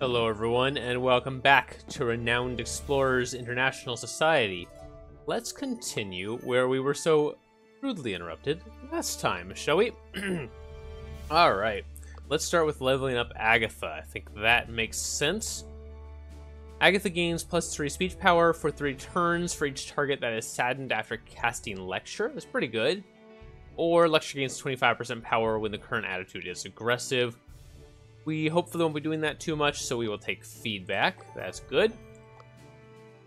Hello everyone, and welcome back to Renowned Explorers International Society. Let's continue where we were so rudely interrupted last time, shall we? Alright, let's start with leveling up Agatha. I think that makes sense. Agatha gains +3 speech power for 3 turns for each target that is saddened after casting Lecture. That's pretty good. Or Lecture gains 25% power when the current attitude is aggressive. We hopefully won't be doing that too much, so we will take feedback. That's good.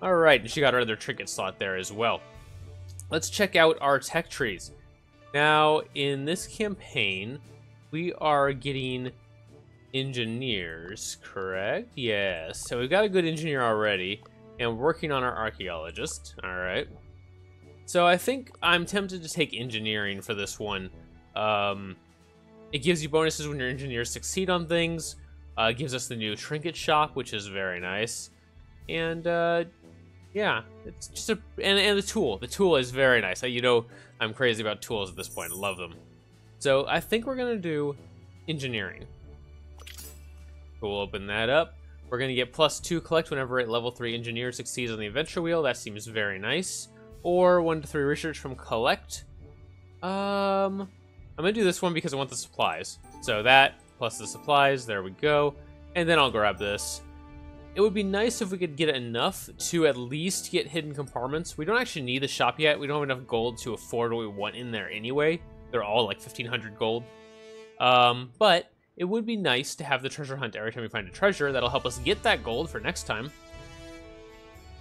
Alright, and she got her other trinket slot there as well. Let's check out our tech trees. Now, in this campaign, we are getting engineers, correct? Yes, so we've got a good engineer already, and working on our archaeologist. Alright. So I think I'm tempted to take engineering for this one. It gives you bonuses when your engineers succeed on things. It gives us the new trinket shop, which is very nice. And, yeah, it's just a... And the tool. The tool is very nice. You know, I'm crazy about tools at this point. I love them. So I think we're going to do engineering. We'll open that up. We're going to get +2 collect whenever a level 3 engineer succeeds on the adventure wheel. That seems very nice. Or 1 to 3 research from collect. I'm going to do this one because I want the supplies. So that, plus the supplies, there we go. And then I'll grab this. It would be nice if we could get enough to at least get hidden compartments. We don't actually need the shop yet. We don't have enough gold to afford what we want in there anyway. They're all like 1,500 gold. But it would be nice to have the treasure hunt every time we find a treasure. That'll help us get that gold for next time.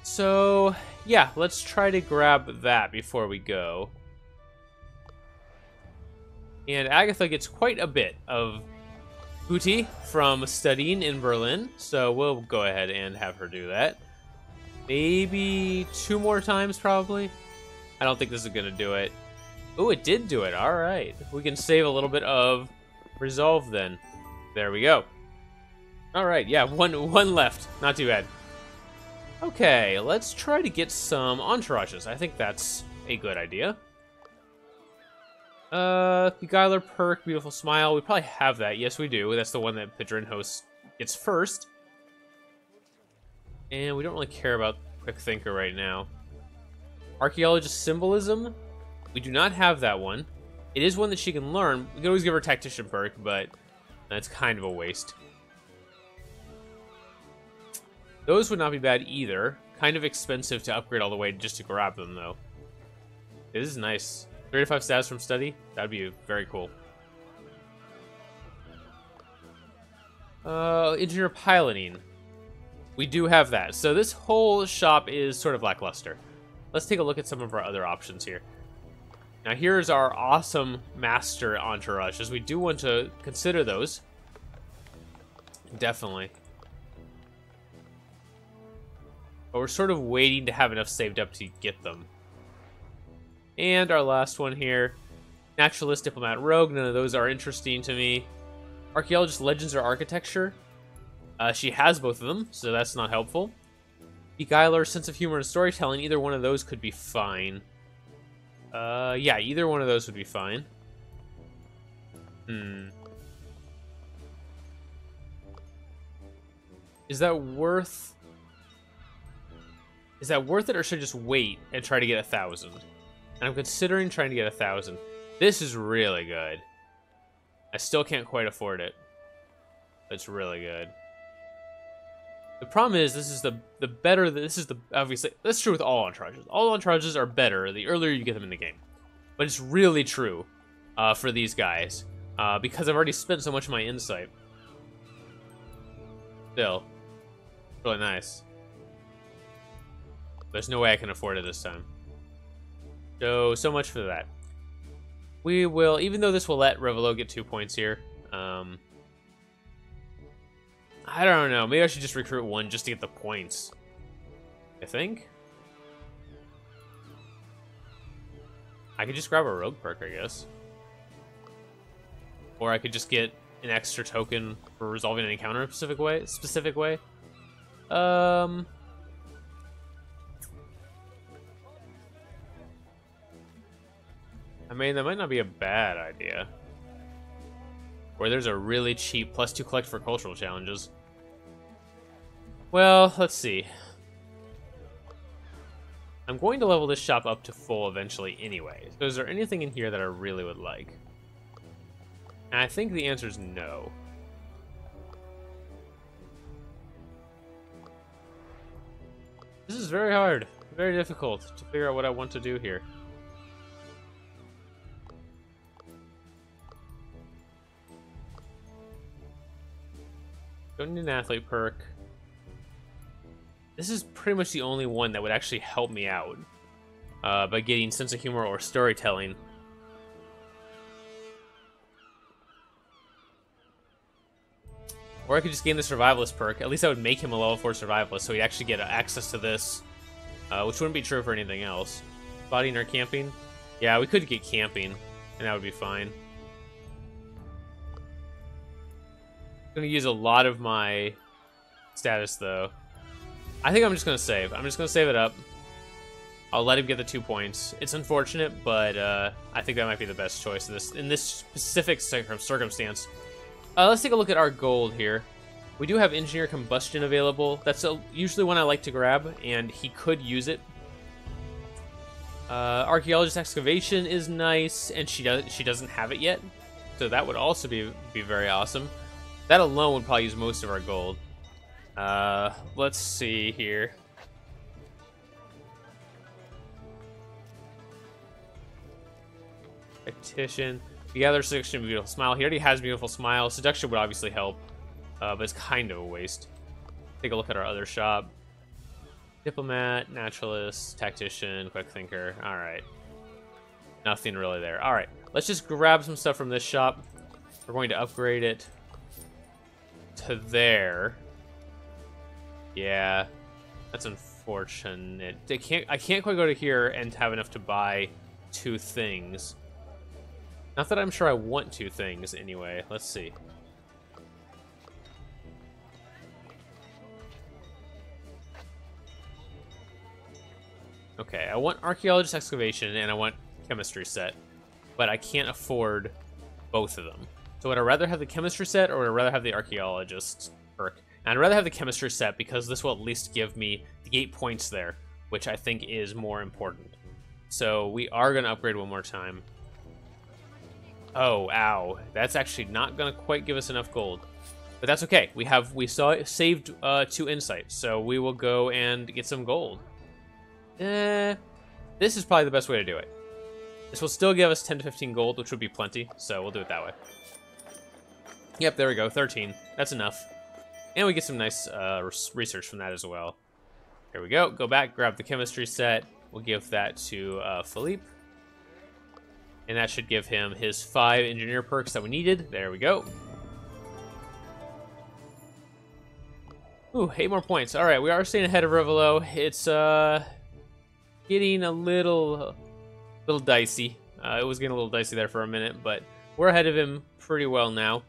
So, yeah, let's try to grab that before we go. And Agatha gets quite a bit of booty from studying in Berlin, so we'll go ahead and have her do that. Maybe 2 more times, probably. I don't think this is going to do it. Oh, it did do it. All right. We can save a little bit of resolve then. There we go. All right, yeah, one left. Not too bad. Okay, let's try to get some entourages. I think that's a good idea. Beguiler perk, beautiful smile. We probably have that. Yes, we do. That's the one that Pedrin host gets first. And we don't really care about quick thinker right now. Archaeologist symbolism. We do not have that one. It is one that she can learn. We can always give her tactician perk, but that's kind of a waste. Those would not be bad either. Kind of expensive to upgrade all the way just to grab them, though. This is nice. 3 to 5 stats from study. That'd be very cool. Engineer piloting. We do have that. So this whole shop is sort of lackluster. Let's take a look at some of our other options here. Now here's our awesome master entourages. We do want to consider those. Definitely. But we're sort of waiting to have enough saved up to get them. And our last one here, Naturalist, Diplomat, Rogue. None of those are interesting to me. Archaeologist, Legends, or Architecture. She has both of them, so that's not helpful. Beguiler, Sense of Humor, and Storytelling. Either one of those could be fine. Yeah, either one of those would be fine. Is that worth... Is that worth it, or should I just wait and try to get 1,000? And I'm considering trying to get 1,000. This is really good. I still can't quite afford it. But it's really good. The problem is, this is the better... This is the... Obviously, that's true with all entourages. All entourages are better the earlier you get them in the game. But it's really true for these guys. Because I've already spent so much of my insight. Still. Really nice. There's no way I can afford it this time. So much for that. We will, even though this will let Revelo get 2 points here, I don't know. Maybe I should just recruit 1 just to get the points. I think. I could just grab a rogue perk, I guess. Or I could just get an extra token for resolving an encounter in a specific way. I mean, that might not be a bad idea. Where there's a really cheap +2 collect for cultural challenges. Well, let's see. I'm going to level this shop up to full eventually anyway. So is there anything in here that I really would like? And I think the answer is no. This is very hard. Very difficult to figure out what I want to do here. Don't need an athlete perk. This is pretty much the only one that would actually help me out by getting sense of humor or storytelling. Or I could just gain the survivalist perk. At least I would make him a level 4 survivalist, so he'd actually get access to this, which wouldn't be true for anything else. Spotting or camping? Yeah, we could get camping, and that would be fine. I'm going to use a lot of my status, though. I think I'm just going to save. I'm just going to save it up. I'll let him get the 2 points. It's unfortunate, but I think that might be the best choice in this specific circumstance. Let's take a look at our gold here. We do have Engineer Combustion available. That's usually one I like to grab, and he could use it. Archaeologist Excavation is nice, and she doesn't have it yet, so that would also be very awesome. That alone would probably use most of our gold. Let's see here. Tactician. Gather Seduction, Beautiful Smile. He already has Beautiful Smile. Seduction would obviously help, but it's kind of a waste. Take a look at our other shop. Diplomat, Naturalist, Tactician, Quick Thinker. Alright. Nothing really there. Alright, let's just grab some stuff from this shop. We're going to upgrade it to there. Yeah, that's unfortunate. I can't quite go to here and have enough to buy 2 things. Not that I'm sure I want 2 things anyway. Let's see. Okay, I want Archaeologist Excavation and I want Chemistry Set, but I can't afford both of them. So would I rather have the Chemistry Set or would I rather have the Archaeologist perk? And I'd rather have the Chemistry Set because this will at least give me the gate points there, which I think is more important. So we are going to upgrade one more time. Oh, ow. That's actually not going to quite give us enough gold. But that's okay. We saved 2 insight, so we will go and get some gold. This is probably the best way to do it. This will still give us 10 to 15 gold, which would be plenty, so we'll do it that way. Yep, there we go, 13. That's enough. And we get some nice research from that as well. Here we go. Go back, grab the chemistry set. We'll give that to Philippe. And that should give him his 5 engineer perks that we needed. There we go. Ooh, 8 more points. All right, we are staying ahead of Rivolo. It's getting a little dicey. It was getting a little dicey there for a minute, but we're ahead of him pretty well now.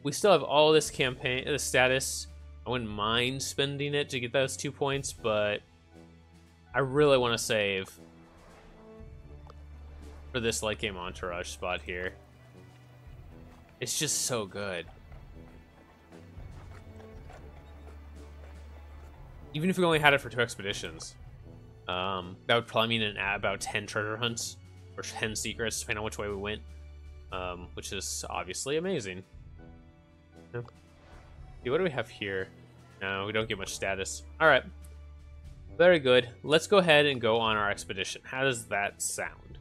We still have all this campaign, the status. I wouldn't mind spending it to get those 2 points, but I really want to save for this late game entourage spot here. It's just so good. Even if we only had it for 2 expeditions, that would probably mean about 10 treasure hunts or 10 secrets, depending on which way we went, which is obviously amazing. See, what do we have here? No, we don't get much status. All right, very good. Let's go ahead and go on our expedition. How does that sound?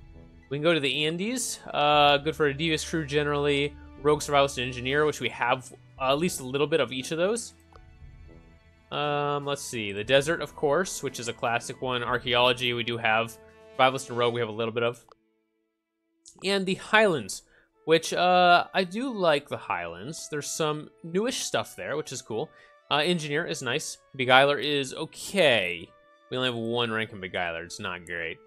We can go to the Andes. Good for a devious crew generally. Rogue, survivalist, and engineer, which we have at least a little bit of each of those. Let's see. The desert, of course, which is a classic one. Archaeology, we do have. Survivalist and rogue, we have a little bit of. And the Highlands, which I do like the Highlands. There's some newish stuff there, which is cool. Engineer is nice. Beguiler is okay. We only have 1 rank in Beguiler. It's not great.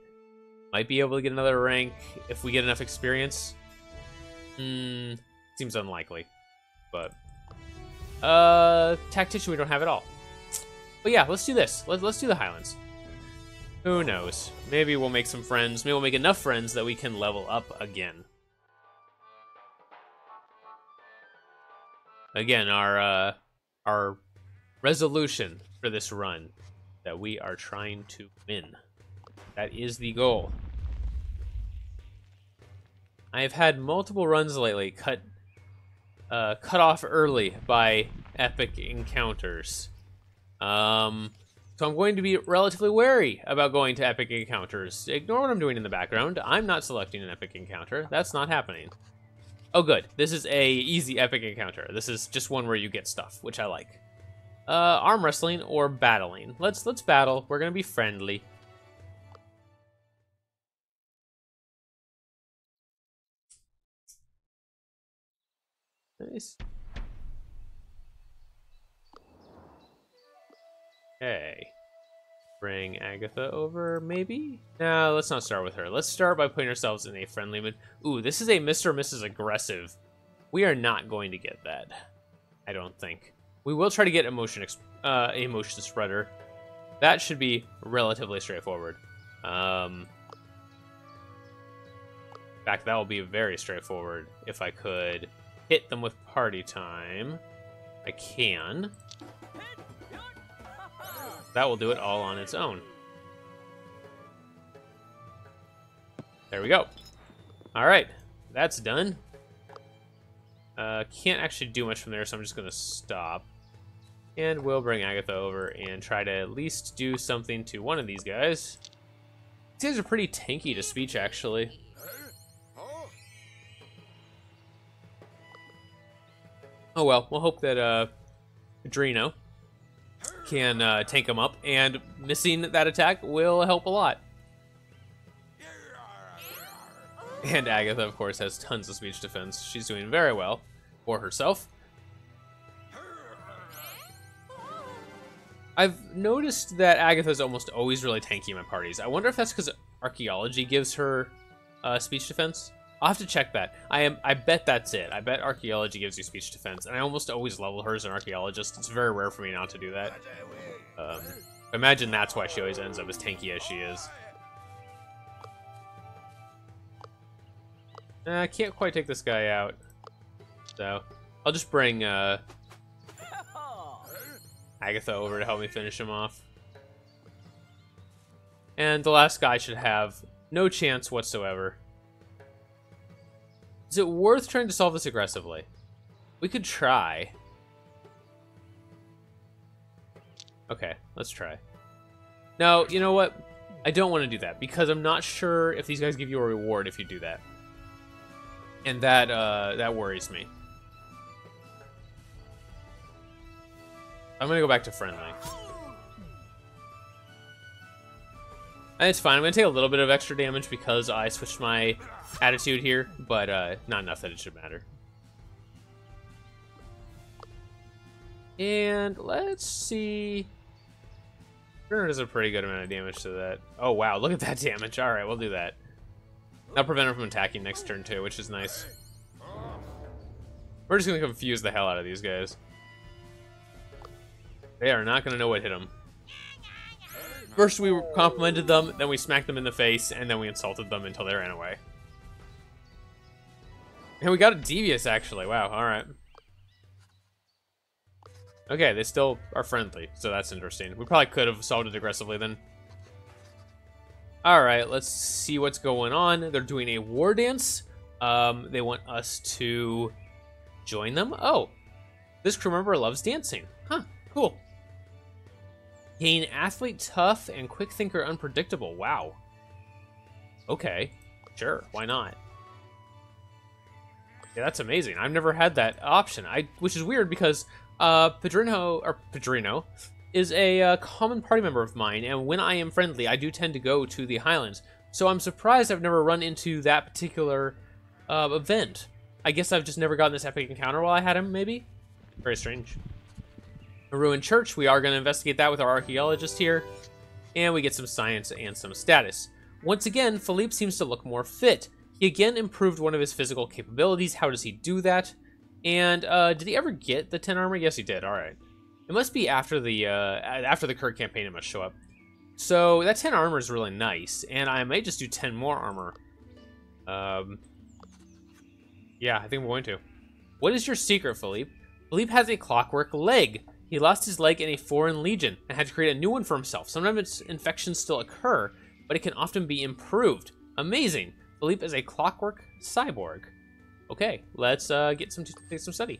Might be able to get another rank if we get enough experience. Seems unlikely. But Tactician, we don't have at all. But yeah, let's do this. Let's do the Highlands. Who knows? Maybe we'll make some friends. Maybe we'll make enough friends that we can level up again. Again, our resolution for this run that we are trying to win. That is the goal. I have had multiple runs lately cut off early by epic encounters. So I'm going to be relatively wary about going to epic encounters. Ignore what I'm doing in the background. I'm not selecting an epic encounter. That's not happening. Oh, good. This is a easy epic encounter. This is just one where you get stuff, which I like. Arm wrestling or battling. Let's battle. We're gonna be friendly. Nice. Okay. Bring Agatha over, maybe? No, let's not start with her. Let's start by putting ourselves in a friendly mood. Ooh, this is a Mr. or Mrs. Aggressive. We are not going to get that. I don't think. We will try to get emotion spreader. That should be relatively straightforward. In fact, that will be very straightforward. If I could hit them with party time, I can. That will do it all on its own. There we go. All right, that's done. Can't actually do much from there, so I'm just gonna stop. And we'll bring Agatha over and try to at least do something to one of these guys. These guys are pretty tanky to speech, actually. Oh well, we'll hope that Adreno can tank him up, and missing that attack will help a lot. And Agatha, of course, has tons of speech defense. She's doing very well for herself. I've noticed that Agatha's almost always really tanky in my parties. I wonder if that's because archaeology gives her speech defense. I'll have to check that. I bet that's it. I bet archaeology gives you speech defense, and I almost always level her as an archaeologist. It's very rare for me not to do that. Imagine that's why she always ends up as tanky as she is. I can't quite take this guy out, so I'll just bring Agatha over to help me finish him off. And the last guy should have no chance whatsoever. Is it worth trying to solve this aggressively? We could try. Okay, let's try. No, you know what? I don't want to do that, because I'm not sure if these guys give you a reward if you do that. And that worries me. I'm gonna go back to friendly. And it's fine. I'm gonna take a little bit of extra damage because I switched my attitude here, but not enough that it should matter. And let's see. Turner does a pretty good amount of damage to that. Oh wow, look at that damage. All right, we'll do that. That'll prevent him from attacking next turn too, which is nice. We're just gonna confuse the hell out of these guys. They are not gonna know what hit them. First we complimented them, then we smacked them in the face, and then we insulted them until they ran away. And we got a devious, actually. Wow, alright. Okay, they still are friendly, so that's interesting. We probably could have solved it aggressively then. Alright, let's see what's going on. They're doing a war dance. They want us to join them. Oh, this crew member loves dancing. Huh, cool. Gain athlete, tough, and quick thinker unpredictable. Wow. Okay, sure, why not? Yeah, that's amazing. I've never had that option. Which is weird because Padrino is a common party member of mine, and when I am friendly, I do tend to go to the Highlands. So I'm surprised I've never run into that particular event. I guess I've just never gotten this epic encounter while I had him, maybe? Very strange. A ruined church. We are going to investigate that with our archaeologist here. And we get some science and some status. Once again, Philippe seems to look more fit. He again improved one of his physical capabilities. How does he do that? And did he ever get the 10 armor? Yes, he did. All right. It must be after the current campaign. It must show up. So that 10 armor is really nice, and I might just do 10 more armor. Yeah, I think I'm going to. What is your secret, Philippe? Philippe has a clockwork leg. He lost his leg in a foreign legion and had to create a new one for himself. Sometimes infections still occur, but it can often be improved. Amazing. Philippe is a clockwork cyborg. Okay, let's take some study.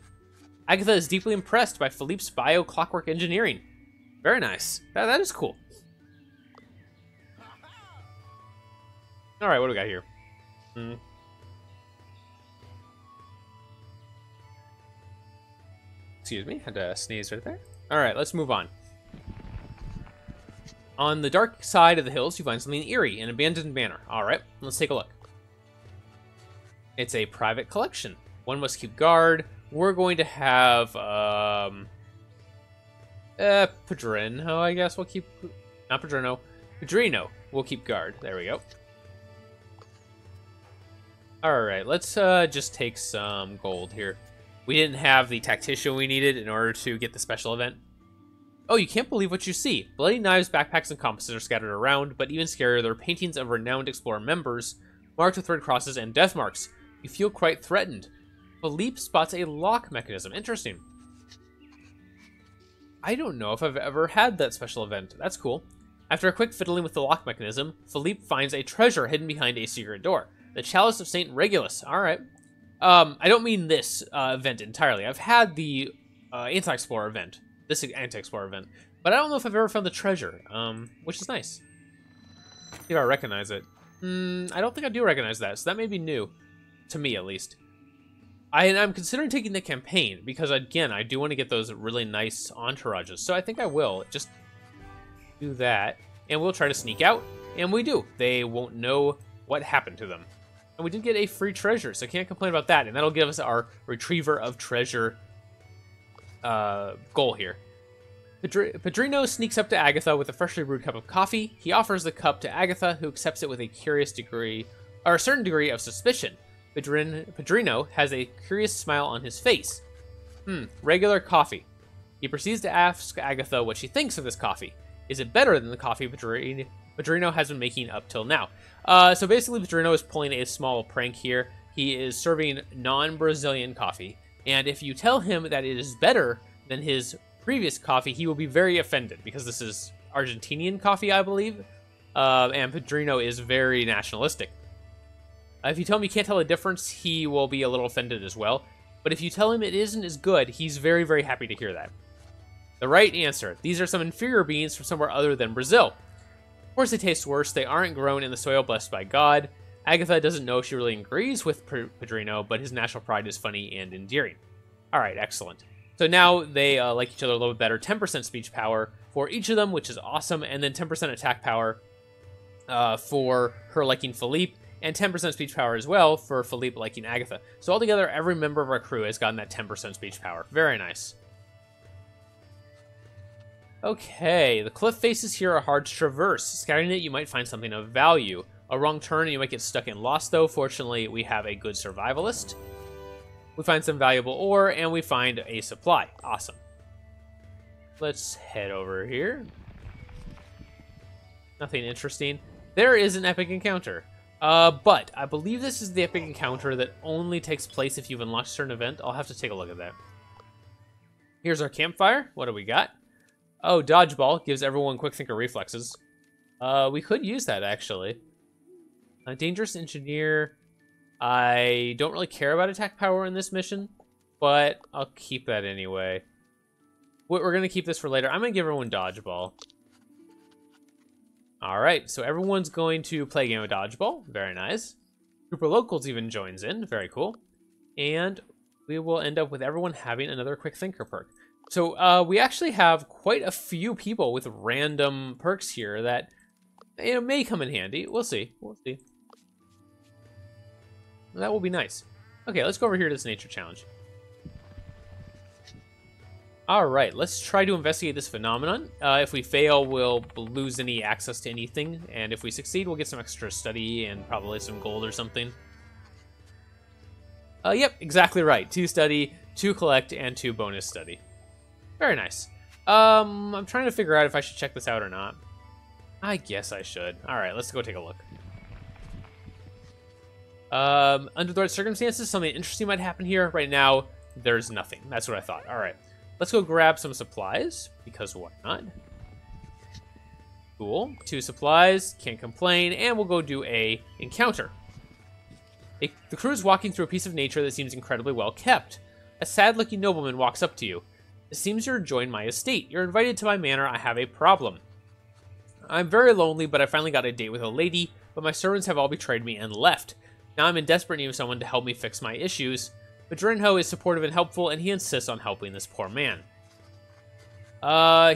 Agatha is deeply impressed by Philippe's bio-clockwork engineering. Very nice. That is cool. All right, what do we got here? Excuse me, had to sneeze right there. All right, let's move on. On the dark side of the hills, you find something eerie, an abandoned manor. All right, let's take a look. It's a private collection. One must keep guard. We're going to have Padrino, I guess we'll keep, not Padrino, Padrino will keep guard. There we go. All right, let's just take some gold here. We didn't have the tactician we needed in order to get the special event. Oh, you can't believe what you see. Bloody knives, backpacks, and compasses are scattered around, but even scarier, there are paintings of renowned explorer members, marked with red crosses and death marks. You feel quite threatened. Philippe spots a lock mechanism. Interesting. I don't know if I've ever had that special event. That's cool. After a quick fiddling with the lock mechanism, Philippe finds a treasure hidden behind a secret door. The Chalice of St. Regulus. All right. I don't mean this event entirely. I've had the Anti-Explorer event. This Anti-Explorer event. But I don't know if I've ever found the treasure, which is nice. See if I recognize it. I don't think I do recognize that, so that may be new. To me, at least. I'm considering taking the campaign, because, again, I do want to get those really nice entourages. So I think I will just do that. And we'll try to sneak out. And we do. They won't know what happened to them. And we did get a free treasure, so I can't complain about that. And that'll give us our Retriever of Treasure goal here. Padrino sneaks up to Agatha with a freshly brewed cup of coffee. He offers the cup to Agatha, who accepts it with a certain degree of suspicion. Padrino has a curious smile on his face. Regular coffee. He proceeds to ask Agatha what she thinks of this coffee. Is it better than the coffee Padrino has been making up till now? So basically, Padrino is pulling a small prank here. He is serving non-Brazilian coffee, and if you tell him that it is better than his previous coffee, he will be very offended, because this is Argentinian coffee, I believe, and Padrino is very nationalistic. If you tell him you can't tell the difference, he will be a little offended as well. But if you tell him it isn't as good, he's very, very happy to hear that. The right answer. These are some inferior beans from somewhere other than Brazil. Of course they taste worse. They aren't grown in the soil blessed by God. Agatha doesn't know if she really agrees with Padrino, but his national pride is funny and endearing. All right, excellent. So now they like each other a little bit better. 10% speech power for each of them, which is awesome. And then 10% attack power for her liking Philippe. And 10% speech power as well for Philippe liking Agatha. So altogether, every member of our crew has gotten that 10% speech power. Very nice. Okay, the cliff faces here are hard to traverse. Scouting it, you might find something of value. A wrong turn and you might get stuck and lost, though. Fortunately, we have a good survivalist. We find some valuable ore, and we find a supply. Awesome. Let's head over here. Nothing interesting. There is an epic encounter. But I believe this is the epic encounter that only takes place if you've unlocked a certain event. I'll have to take a look at that. Here's our campfire. What do we got? Oh, dodgeball gives everyone quick thinker reflexes. We could use that, actually. A dangerous engineer. I don't really care about attack power in this mission, but I'll keep that anyway. We're going to keep this for later. I'm going to give everyone dodgeball. All right, so everyone's going to play a game of dodgeball. Very nice. Group of locals even joins in. Very cool. And we will end up with everyone having another quick thinker perk. So we actually have quite a few people with random perks here that may come in handy. We'll see. We'll see. That will be nice. Okay, let's go over here to this nature challenge. All right, let's try to investigate this phenomenon. If we fail, we'll lose any access to anything. And if we succeed, we'll get some extra study and probably some gold or something. Yep, exactly right. 2 study, 2 collect, and 2 bonus study. Very nice. I'm trying to figure out if I should check this out or not. I guess I should. All right, let's go take a look. Under the right circumstances, something interesting might happen here. Right now, there's nothing. That's what I thought. All right. Let's go grab some supplies, because why not? Cool. 2 supplies, can't complain, and we'll go do a encounter. The crew is walking through a piece of nature that seems incredibly well kept. A sad-looking nobleman walks up to you. It seems you're joined my estate. You're invited to my manor. I have a problem. I'm very lonely, but I finally got a date with a lady, but my servants have all betrayed me and left. Now I'm in desperate need of someone to help me fix my issues. But Drinho is supportive and helpful, and he insists on helping this poor man.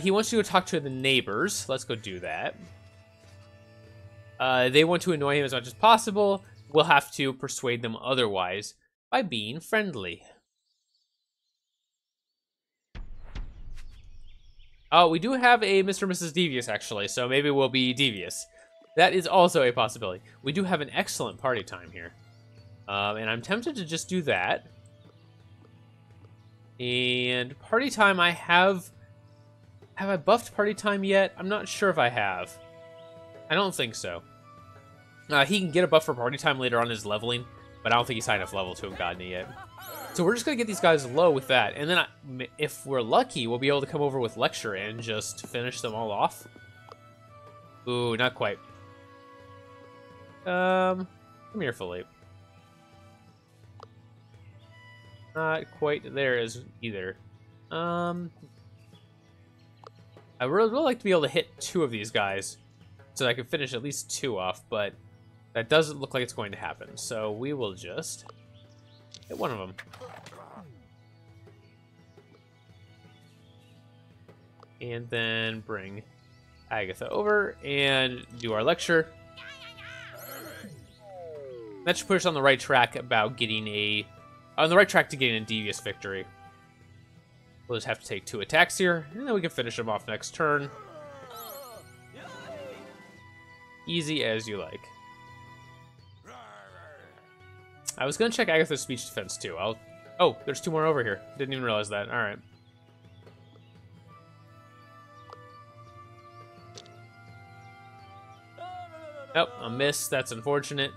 He wants you to talk to the neighbors. Let's go do that. They want to annoy him as much as possible. We'll have to persuade them otherwise by being friendly. Oh, we do have a Mr. and Mrs. Devious, actually, so maybe we'll be devious. That is also a possibility. We do have an excellent party time here. And I'm tempted to just do that. And party time I have... Have I buffed party time yet? I'm not sure if I have. I don't think so. He can get a buff for party time later on his leveling, but I don't think he's high enough level to have gotten it yet. So we're just going to get these guys low with that. And then if we're lucky, we'll be able to come over with Lecture and just finish them all off. Ooh, not quite. Come here, Philippe. Not quite there as either. I really like to be able to hit 2 of these guys so that I can finish at least 2 off, but that doesn't look like it's going to happen. So we will just hit 1 of them. And then bring Agatha over and do our lecture. That should put us on the right track about getting on the right track to getting a devious victory. We'll just have to take 2 attacks here, and then we can finish them off next turn. Easy as you like. I was going to check Agatha's speech defense, too. Oh, there's 2 more over here. Didn't even realize that. All right. Nope, a miss. That's unfortunate.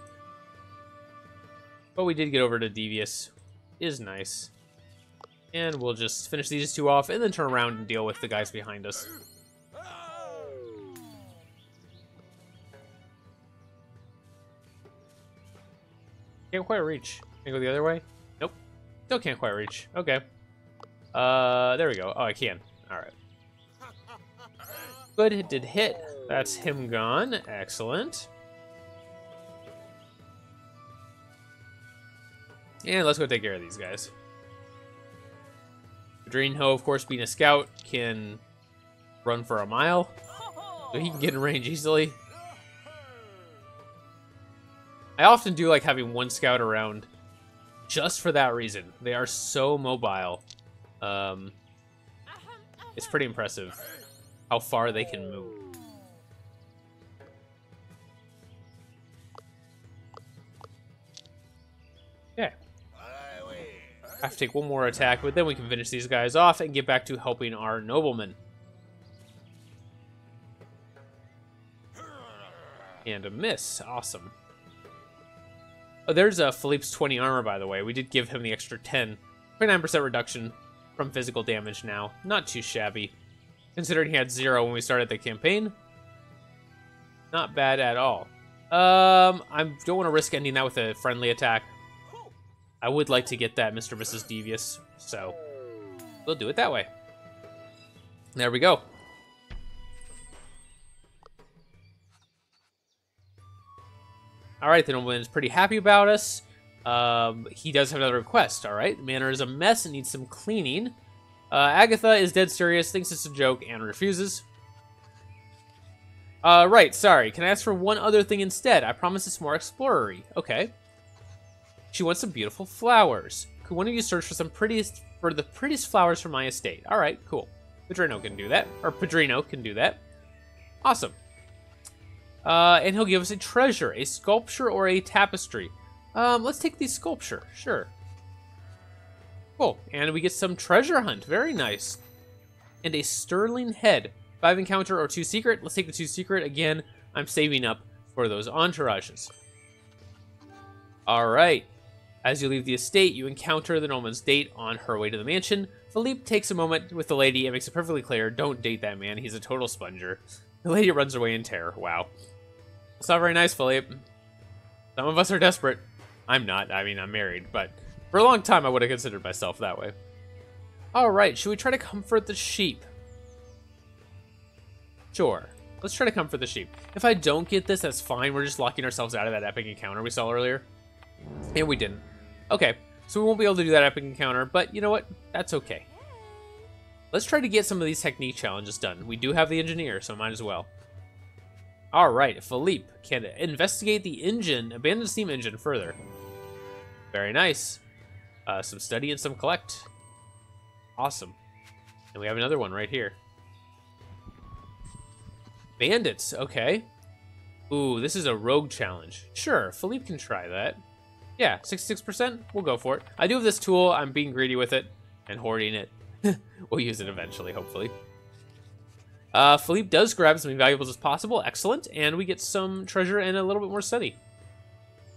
But we did get over to Devious. Is nice. And we'll just finish these 2 off and then turn around and deal with the guys behind us. Can't quite reach. Can I go the other way? Nope. Still can't quite reach. Okay. There we go. Oh, I can. Alright. Good, it did hit. That's him gone. Excellent. And let's go take care of these guys. Drinho, of course, being a scout, can run for a mile. So he can get in range easily. I often do like having 1 scout around just for that reason. They are so mobile. It's pretty impressive how far they can move. Yeah. I have to take 1 more attack, but then we can finish these guys off and get back to helping our nobleman. And a miss. Awesome. Oh, there's Philippe's 20 armor, by the way. We did give him the extra 10. 29% reduction from physical damage now. Not too shabby. Considering he had 0 when we started the campaign. Not bad at all. I don't want to risk ending that with a friendly attack. I would like to get that Mr. and Mrs. Devious, so we'll do it that way. There we go. All right, the nobleman is pretty happy about us. He does have another request, all right? The manor is a mess and needs some cleaning. Agatha is dead serious, thinks it's a joke, and refuses. Right, sorry. Can I ask for 1 other thing instead? I promise it's more explorer-y. Okay. She wants some beautiful flowers. Could one of you search for the prettiest flowers for my estate? All right, cool. Padrino can do that. Or Padrino can do that. Awesome. And he'll give us a treasure, a sculpture, or a tapestry. Let's take the sculpture. Sure. Cool. And we get some treasure hunt. Very nice. And a sterling head. 5 encounter or 2 secret. Let's take the 2 secret. Again, I'm saving up for those entourages. All right. As you leave the estate, you encounter the nobleman's date on her way to the mansion. Philippe takes a moment with the lady and makes it perfectly clear, don't date that man, he's a total sponger. The lady runs away in terror. Wow. It's not very nice, Philippe. Some of us are desperate. I'm not. I mean, I'm married, but for a long time I would have considered myself that way. Alright, should we try to comfort the sheep? Sure. Let's try to comfort the sheep. If I don't get this, that's fine. We're just locking ourselves out of that epic encounter we saw earlier. And we didn't. Okay, so we won't be able to do that epic encounter, but you know what? That's okay. Let's try to get some of these technique challenges done. We do have the engineer, so might as well. Alright, Philippe can investigate the engine, abandoned steam engine further. Very nice. Some study and some collect. Awesome. And we have another one right here. Bandits, okay. Ooh, this is a rogue challenge. Sure, Philippe can try that. Yeah, 66%, we'll go for it. I do have this tool, I'm being greedy with it, and hoarding it. We'll use it eventually, hopefully. Philippe does grab as many valuables as possible, excellent, and we get some treasure and a little bit more study.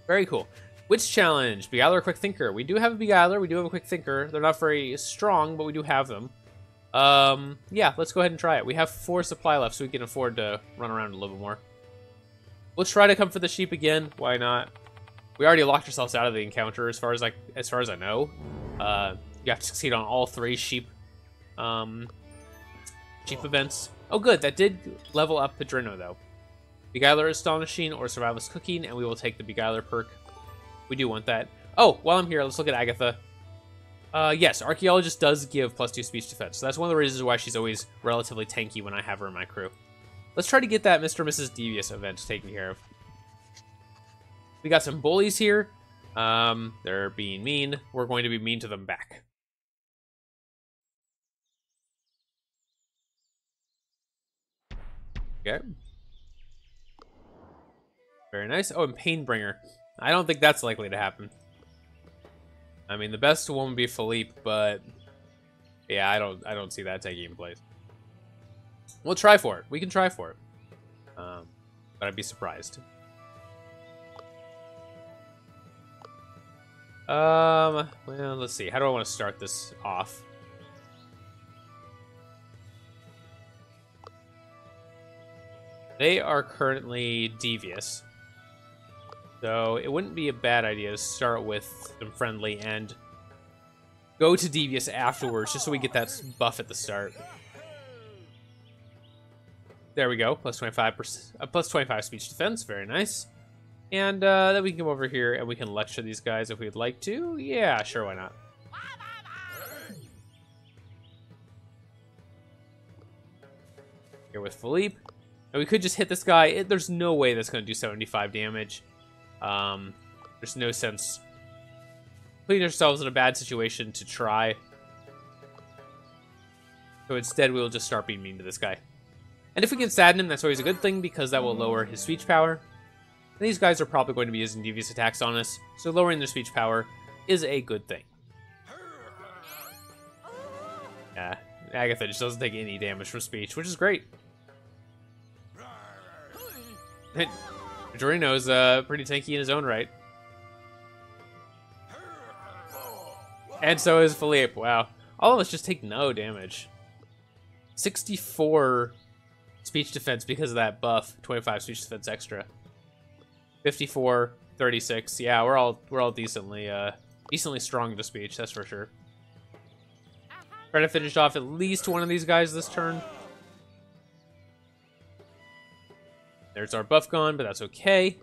Very cool. Wits challenge, Beguiler or Quick Thinker. We do have a Beguiler, we do have a Quick Thinker. They're not very strong, but we do have them. Yeah, let's go ahead and try it. We have 4 supply left, so we can afford to run around a little bit more. We'll try to comfort the sheep again. Why not? We already locked ourselves out of the encounter, as far as I know. You have to succeed on all 3 sheep events. Oh, good. That did level up Padrino, though. Beguiler Astonishing or Survivalist Cooking, and we will take the Beguiler perk. We do want that. Oh, while I'm here, let's look at Agatha. Yes, Archaeologist does give +2 speech defense, so that's one of the reasons why she's always relatively tanky when I have her in my crew. Let's try to get that Mr. and Mrs. Devious event taken care of. We got some bullies here. They're being mean. We're going to be mean to them back. Okay. Very nice. Oh, and Painbringer. I don't think that's likely to happen. I mean, the best one would be Philippe, but yeah, I don't see that taking place. We'll try for it. We can try for it. But I'd be surprised. Well, let's see. How do I want to start this off? They are currently devious. So it wouldn't be a bad idea to start with some friendly and go to devious afterwards, just so we get that buff at the start. There we go, +25%, +25 speech defense, very nice. And then we can come over here and we can lecture these guys if we'd like to. Yeah, sure, why not? Here with Philippe. And we could just hit this guy. There's no way that's going to do 75 damage. There's no sense putting ourselves in a bad situation to try. So instead, we'll just start being mean to this guy. And if we can sadden him, that's always a good thing, because that will lower his speech power. And these guys are probably going to be using devious attacks on us, so lowering their speech power is a good thing. Yeah, Agatha just doesn't take any damage from speech, which is great. Jorino's pretty tanky in his own right. And so is Philippe. Wow. All of us just take no damage. 64 speech defense because of that buff. 25 speech defense extra. 54, 36. Yeah, we're all decently strong to speech, that's for sure. Try to finish off at least one of these guys this turn. There's our buff gone, but that's okay.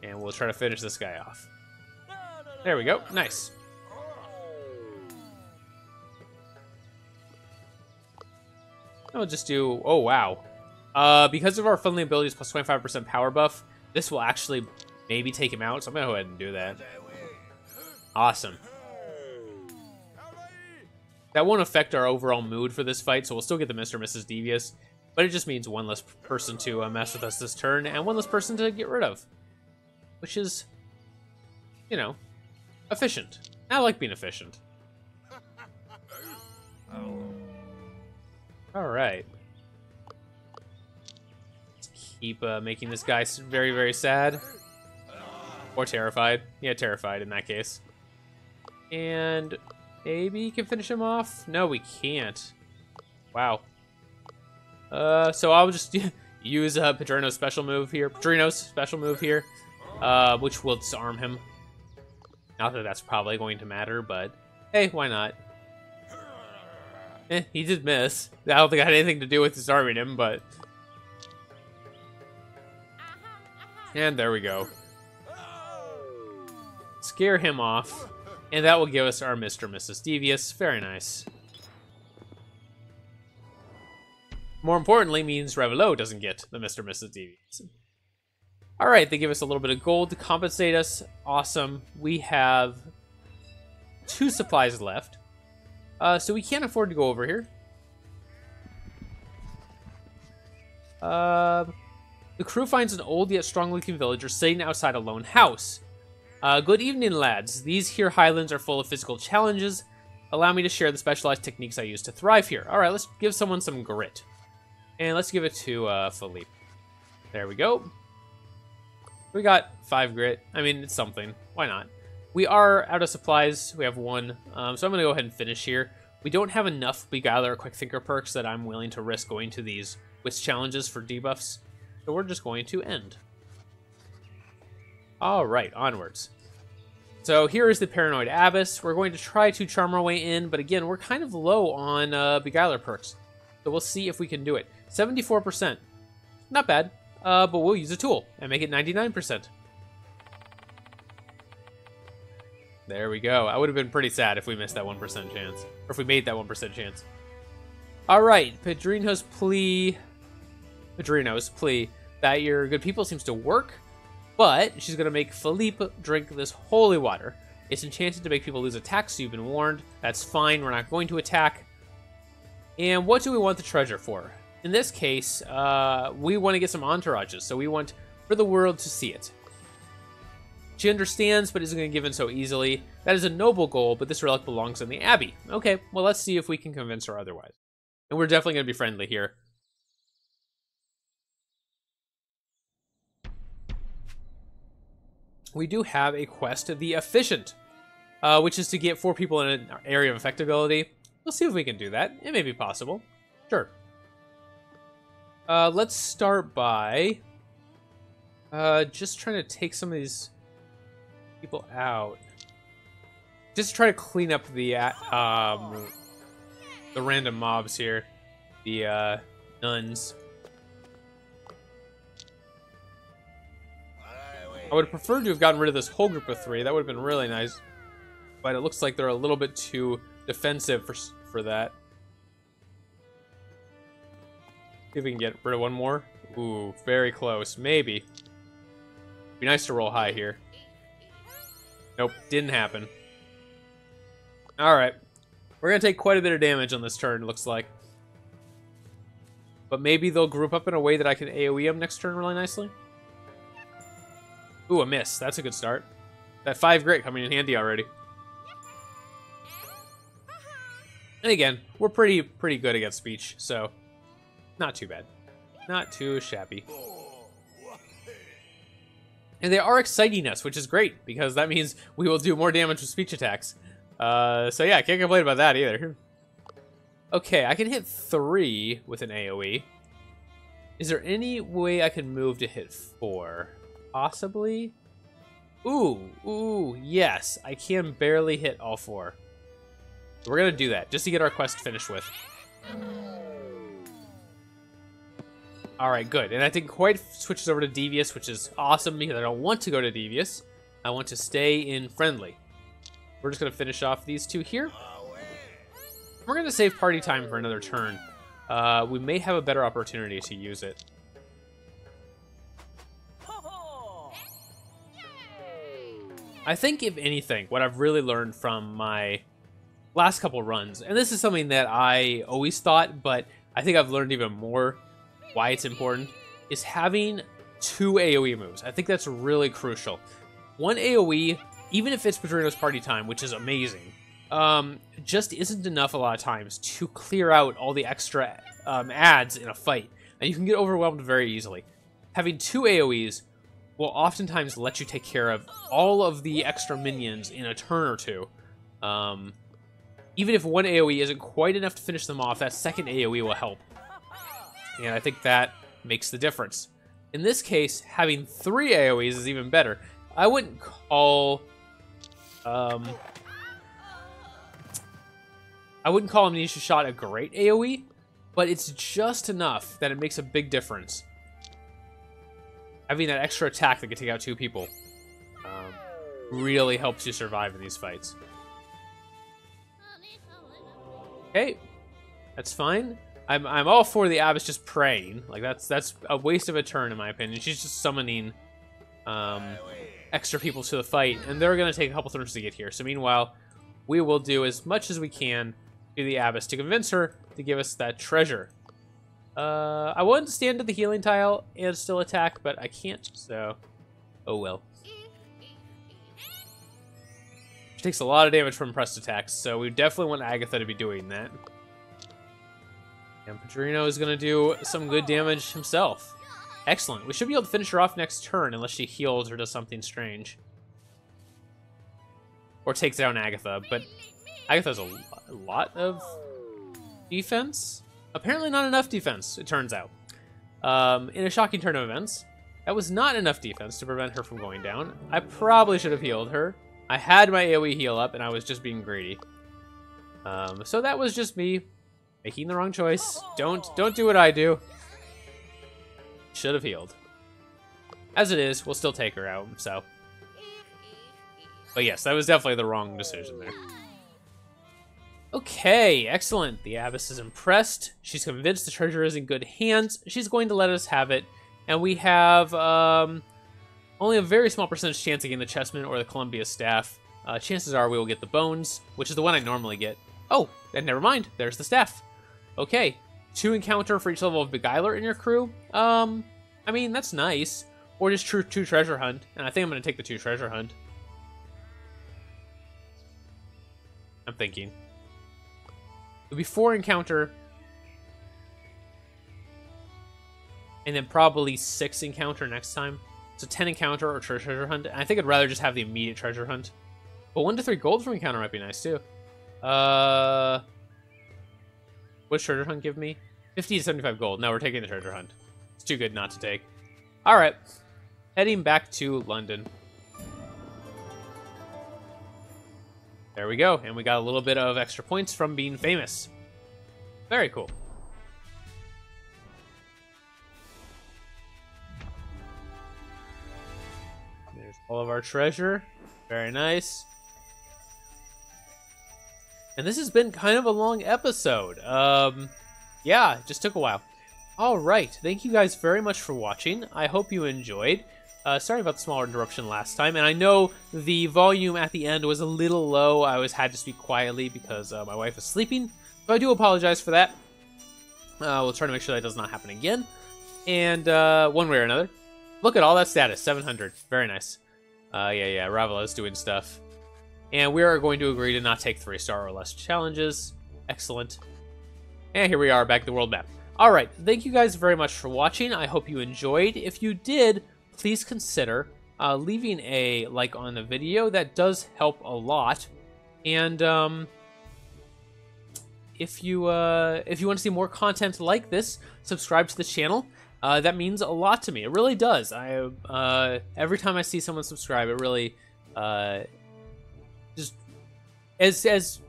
And we'll try to finish this guy off. There we go. Nice. I'll just do... Oh, wow. Because of our friendly abilities plus 25% power buff, this will actually maybe take him out, so I'm going to go ahead and do that. Awesome. That won't affect our overall mood for this fight, so we'll still get the Mr. and Mrs. Devious, but it just means one less person to mess with us this turn, and one less person to get rid of. Which is, you know, efficient. I like being efficient. Alright. Let's keep making this guy very, very sad. Or terrified. Yeah, terrified in that case. And maybe you can finish him off? No, we can't. Wow. So I'll just use Padrino's special move here. Which will disarm him. Not that that's probably going to matter, but hey, why not? He did miss. I don't think it had anything to do with disarming him, but... And there we go. Scare him off. And that will give us our Mr. and Mrs. Devious. Very nice. More importantly, means Revelo doesn't get the Mr. and Mrs. Devious. Alright, they give us a little bit of gold to compensate us. Awesome. We have 2 supplies left. So we can't afford to go over here. The crew finds an old yet strong-looking villager sitting outside a lone house. Good evening, lads. These here highlands are full of physical challenges. Allow me to share the specialized techniques I use to thrive here. Alright, let's give someone some grit. And let's give it to Philippe. There we go. We got 5 grit. I mean, it's something. Why not? We are out of supplies. We have 1. So I'm going to go ahead and finish here. We don't have enough Beguiler or Quick Thinker perks that I'm willing to risk going to these Wits challenges for debuffs. So we're just going to end. Alright, onwards. So here is the Paranoid Abbess. We're going to try to charm our way in, but again, we're kind of low on Beguiler perks. So we'll see if we can do it. 74%. Not bad, but we'll use a tool and make it 99%. There we go. I would have been pretty sad if we missed that 1% chance. Or if we made that 1% chance. Alright, Padrino's plea that your good people seems to work, but she's going to make Philippe drink this holy water. It's enchanted to make people lose attacks, so you've been warned. That's fine, we're not going to attack. And what do we want the treasure for? In this case, we want to get some entourages, so we want for the world to see it. She understands, but isn't going to give in so easily. That is a noble goal, but this relic belongs in the Abbey. Okay, well, let's see if we can convince her otherwise. And we're definitely going to be friendly here. We do have a quest, the Efficient, which is to get 4 people in an area of effectability. We'll see if we can do that. It may be possible. Sure. Let's start by just trying to take some of these people out. Just try to clean up the random mobs here. The nuns. I would have preferred to have gotten rid of this whole group of 3. That would have been really nice. But it looks like they're a little bit too defensive for that. See if we can get rid of 1 more. Ooh, very close. Maybe. Be nice to roll high here. Nope, didn't happen. Alright. We're going to take quite a bit of damage on this turn, looks like. But maybe they'll group up in a way that I can AoE them next turn really nicely. Ooh, a miss. That's a good start. That 5 grit coming in handy already. And again, we're pretty good against speech, so not too bad. Not too shabby. And they are exciting us, which is great, because that means we will do more damage with speech attacks. So yeah, can't complain about that either. Okay, I can hit 3 with an AoE. Is there any way I can move to hit 4? Possibly? Ooh, yes. I can barely hit all 4. So we're going to do that, just to get our quest finished with. Alright, good. And I think Quite switches over to Devious, which is awesome, because I don't want to go to Devious. I want to stay in Friendly. We're just going to finish off these 2 here. We're going to save party time for another turn. We may have a better opportunity to use it. I think, if anything, what I've really learned from my last couple runs, and this is something that I always thought, but I think I've learned even more why it's important, is having 2 AoE moves. I think that's really crucial. 1 AoE, even if it's Padrino's party time, which is amazing, just isn't enough a lot of times to clear out all the extra adds in a fight. And you can get overwhelmed very easily. Having 2 AoEs will oftentimes let you take care of all of the extra minions in a turn or two. Even if one AoE isn't quite enough to finish them off, that second AoE will help. And I think that makes the difference. In this case, having 3 AoEs is even better. I wouldn't call... I wouldn't call Amnesia Shot a great AoE, but it's just enough that it makes a big difference. Having that extra attack that can take out 2 people really helps you survive in these fights. Okay, that's fine. I'm all for the Abbess just praying. Like that's a waste of a turn in my opinion. She's just summoning extra people to the fight, and they're gonna take a couple turns to get here. So meanwhile, we will do as much as we can to the Abbess to convince her to give us that treasure. I wanted to stand at the healing tile and still attack, but I can't, so oh well. She takes a lot of damage from pressed attacks, so we definitely want Agatha to be doing that. And Padrino is going to do some good damage himself. Excellent. We should be able to finish her off next turn unless she heals or does something strange. Or takes down Agatha, but Agatha has a lot of defense? Apparently not enough defense, it turns out. In a shocking turn of events, that was not enough defense to prevent her from going down. I probably should have healed her. I had my AoE heal up, and I was just being greedy. So that was just me making the wrong choice. Don't do what I do. Should have healed. As it is, we'll still take her out, so. But yes, that was definitely the wrong decision there. Okay, excellent. The Abbess is impressed. She's convinced the treasure is in good hands. She's going to let us have it. And we have only a very small percentage chance of getting the chessman or the Columbia staff. Chances are we will get the bones, which is the one I normally get. Oh, and never mind. There's the staff. Okay, 2 encounter for each level of Beguiler in your crew. I mean, that's nice. Or just 2 treasure hunt. And I think I'm going to take the 2 treasure hunt. I'm thinking. It'll be 4 encounter. And then probably 6 encounter next time. So 10 encounter or treasure hunt. And I think I'd rather just have the immediate treasure hunt. But 1 to 3 gold from encounter might be nice too. What's treasure hunt give me? 50 to 75 gold. No, we're taking the treasure hunt. It's too good not to take. Alright. Heading back to London. There we go. And we got a little bit of extra points from being famous. Very cool. There's all of our treasure. Very nice. And this has been kind of a long episode. Yeah, it just took a while. All right, thank you guys very much for watching. I hope you enjoyed. Sorry about the small interruption last time, and I know the volume at the end was a little low. I had to speak quietly because my wife was sleeping, so I do apologize for that. We'll try to make sure that does not happen again. And one way or another, look at all that status, 700. Very nice. Yeah, Ravala's doing stuff. And we are going to agree to not take 3-star or less challenges. Excellent. And here we are back at the world map. All right, thank you guys very much for watching. I hope you enjoyed. If you did, please consider leaving a like on the video. That does help a lot. And if you want to see more content like this, subscribe to the channel. That means a lot to me. It really does. Every time I see someone subscribe, it really just as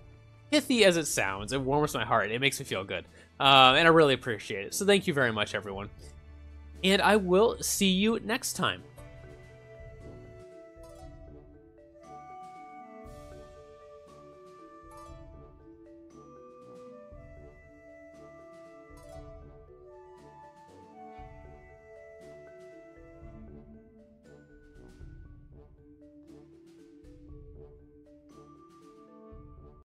pithy as it sounds, it warms my heart. It makes me feel good, and I really appreciate it. So thank you very much, everyone. And I will see you next time.